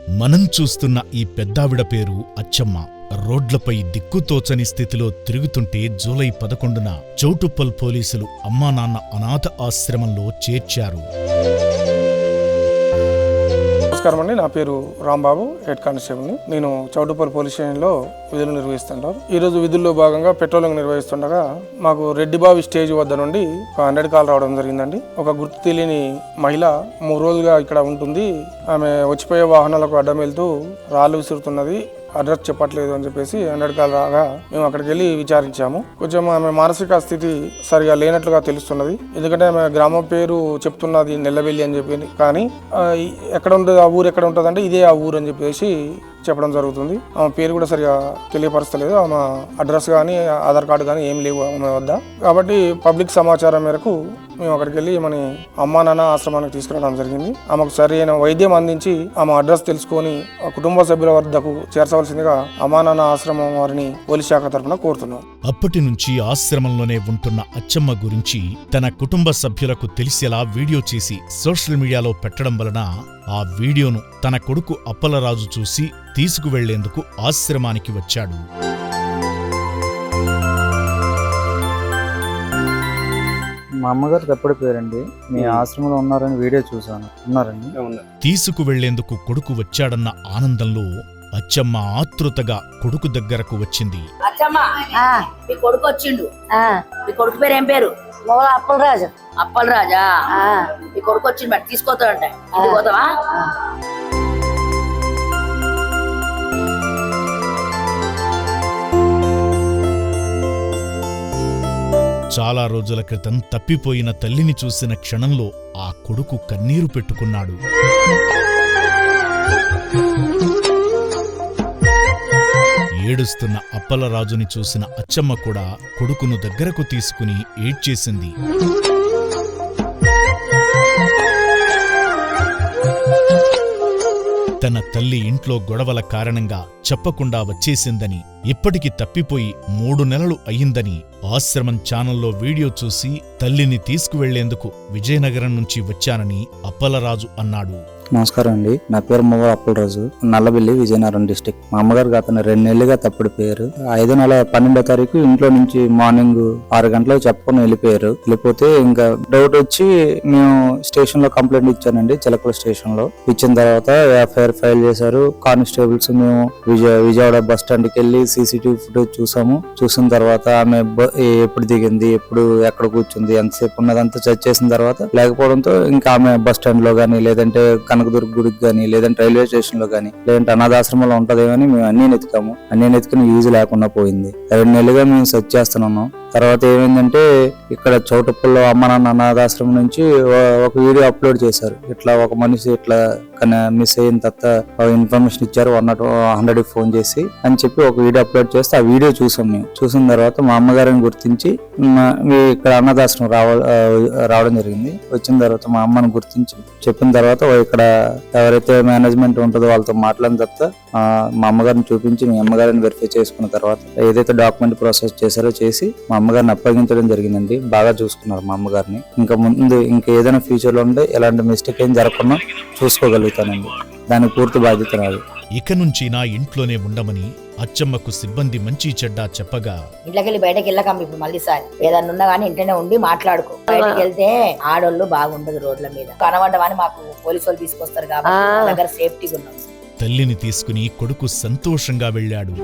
మనం చూస్తున్న ఈ పెద్దావిడ పేరు అచ్చమ్మ. రోడ్లపై దిక్కుతోచని స్థితిలో తిరుగుతుంటే జూలై 11న చౌటుప్పల్ పోలీసులు అమ్మానాన్న అనాథ ఆశ్రమంలో చేర్చారు. నమస్కారం అండి, నా పేరు రాంబాబు, హెడ్ కానిస్టేబుల్ని. నేను చౌటుప్పల్ పోలీస్ స్టేషన్లో విధులు నిర్వహిస్తుంటాను. ఈరోజు విధుల్లో భాగంగా పెట్రోలింగ్ నిర్వహిస్తుండగా మాకు రెడ్డిబావి స్టేజ్ వద్ద నుండి ఒక 100 కాల్ రావడం జరిగిందండి. ఒక గుర్తు తెలియని మహిళ 3 రోజులుగా ఇక్కడ ఉంటుంది, ఆమె వచ్చిపోయే వాహనాలకు అడ్డం వెళ్తూ రాళ్ళు విసురుతున్నది, అడ్రస్ చెప్పట్లేదు అని చెప్పేసి 100 కాల్ రాగా మేము అక్కడికి వెళ్ళి విచారించాము. కొంచెం ఆమె మానసిక స్థితి సరిగా లేనట్లుగా తెలుస్తున్నది. ఎందుకంటే ఆమె గ్రామం పేరు చెప్తున్నది నెల్లబెల్లి అని చెప్పి, కానీ ఎక్కడ ఉంటుంది ఆ ఊరు, ఎక్కడ ఉంటుంది అంటే ఇదే ఆ ఊరు అని చెప్పేసి చెప్పడం జరుగుతుంది. ఆమె పేరు కూడా సరిగా తెలియపరచలేదు. ఆమె అడ్రస్ కానీ ఆధార్ కార్డు కానీ ఏం లేవు ఆమె వద్ద. కాబట్టి పబ్లిక్ సమాచారం మేరకు మేము అక్కడికి వెళ్ళి మన అమ్మా నాన్న ఆశ్రమానికి తీసుకురావడం జరిగింది. ఆమెకు సరైన వైద్యం అందించి ఆమె అడ్రస్ తెలుసుకొని కుటుంబ సభ్యుల వద్దకు చేర్చవలసిందిగా అమ్మా నాన్న ఆశ్రమం వారిని పోలీస్ శాఖ తరఫున కోరుతున్నాం. అప్పటి నుంచి ఆశ్రమంలోనే ఉంటున్న అచ్చమ్మ గురించి తన కుటుంబ సభ్యులకు తెలిసేలా వీడియో చేసి సోషల్ మీడియాలో పెట్టడం వలన ఆ వీడియోను తన కొడుకు అప్పలరాజు చూసి తీసుకువెళ్లేందుకు ఆశ్రమానికి వచ్చాడు. మా అమ్మగారు తప్పుడు పేరండి, మీ ఆశ్రమంలో ఉన్నారని వీడియో చూసాను. ఉన్నారండి. తీసుకువెళ్లేందుకు కొడుకు వచ్చాడన్న ఆనందంలో అచ్చమ్మ ఆతృతగా కొడుకు దగ్గరకు వచ్చింది. అచ్చమ్మ, మీ కొడుకు వచ్చిండు. మీ కొడుకు పేరు ఏం పేరు? అప్పలరాజు. అప్పలరాజా? మీ కొడుకు వచ్చిండు, మరి తీసుకోతాడంట. ఇంటికి పోతావా? చాలా రోజుల క్రితం తప్పిపోయిన తల్లిని చూసిన క్షణంలో ఆ కొడుకు కన్నీరు పెట్టుకున్నాడు. ఏడుస్తున్న అప్పలరాజుని చూసిన అచ్చమ్మ కూడా కొడుకును దగ్గరకు తీసుకుని ఏడ్చేసింది. తన తల్లి ఇంట్లో గొడవల కారణంగా చెప్పకుండా వచ్చేసిందని, ఇప్పటికి తప్పిపోయి 3 నెలలు అయ్యిందని ఆశ్రమం ఛానల్లో వీడియో చూసి తల్లిని తీసుకువెళ్లేందుకు విజయనగరం నుంచి వచ్చానని అప్పలరాజు అన్నాడు. నమస్కారం అండి, నా పేరు మొవ్వ అప్పలరాజు, నల్లబెల్లి, విజయనగరం డిస్టిక్. మా అమ్మగారికి అతను 2 నెలలుగా తప్పుడు పేరు. 5 నెల 12వ తారీఖు ఇంట్లో నుంచి మార్నింగ్ 6 గంటలకు చెప్పుకొని వెళ్ళిపోయారు. వెళ్ళిపోతే ఇంకా డౌట్ వచ్చి మేము స్టేషన్ లో కంప్లైంట్ ఇచ్చానండి, చిలకల స్టేషన్ లో. ఇచ్చిన తర్వాత ఎఫ్ఐఆర్ ఫైల్ చేశారు కానిస్టేబుల్స్. మేము విజయవాడ బస్ స్టాండ్కి వెళ్ళి సీసీటీవీ ఫుటేజ్ చూసాము. చూసిన తర్వాత ఆమె ఎప్పుడు దిగింది, ఎప్పుడు ఎక్కడ కూర్చుంది, ఎంతసేపు ఉన్నదంతా చెక్ చేసిన తర్వాత లేకపోవడంతో ఇంకా ఆమె బస్ స్టాండ్ లో గానీ, లేదంటే కనకదుర్గ గుడికి గానీ, లేదంటే రైల్వే స్టేషన్ లో గానీ, లేదంటే అనాథాశ్రమంలో ఉంటదేమని మేము అన్ని నెతికాము. అన్ని నెతికిన యూజ్ లేకుండా పోయింది. 2 నెలలుగా మేము సెర్చ్ చేస్తున్నాము. తర్వాత ఏమైందంటే ఇక్కడ చౌటుప్పల్లో అమ్మ నాన్న అనాథాశ్రమం నుంచి ఒక వీడియో అప్లోడ్ చేశారు. ఇట్లా ఒక మనిషి ఇట్లా మిస్ అయిన తర్వాత ఇన్ఫర్మేషన్ ఇచ్చారు 100 ఫోన్ చేసి అని చెప్పి ఒక వీడియో అప్లోడ్ చేస్తే ఆ వీడియో చూసాం. మేము చూసిన తర్వాత మా అమ్మగారిని గుర్తించి ఇక్కడ అనాథాశ్రమం రావడం జరిగింది. వచ్చిన తర్వాత మా అమ్మని గుర్తించి చెప్పిన తర్వాత ఇక్కడ ఎవరైతే మేనేజ్మెంట్ ఉంటుందో వాళ్ళతో మాట్లాడిన తర్వాత మా అమ్మగారిని చూపించి మీ అమ్మగారిని వెరిఫై చేసుకున్న తర్వాత ఏదైతే డాక్యుమెంట్ ప్రాసెస్ చేశారో చేసి మా అమ్మగారిని అప్పగించడం జరిగిందండి. బాగా చూసుకున్నారు మా అమ్మగారిని. ఇంకా ముందు ఇంకా ఏదైనా ఫ్యూచర్ లో ఉంటే ఎలాంటి మిస్టేక్ ఏం జరగకుండా చూసుకోగలుగుతానండి. దానికి పూర్తి బాధ్యత నాది. ఇక నుంచి నా ఇంట్లోనే ఉండమని అచ్చమ్మకు సిబ్బంది మంచి చెడ్డా చెప్పగా, ఇంట్లోకి బయటకి వెళ్ళకమ్మ ఇప్పుడు మళ్ళీ సారి ఏదన్నా ఉన్నా గానీ ఇంట్లోనే ఉండి మాట్లాడుకో. బయటకి వెళ్తే ఆడోళ్ళు బాగుండదు రోడ్ల మీద. కనబడ్డమని మాకు పోలీసు వాళ్ళు తీసుకొస్తారు కాబట్టి దగ్గర సేఫ్టీగా ఉన్నాం. తల్లిని తీసుకుని కొడుకు సంతోషంగా వెళ్ళాడు.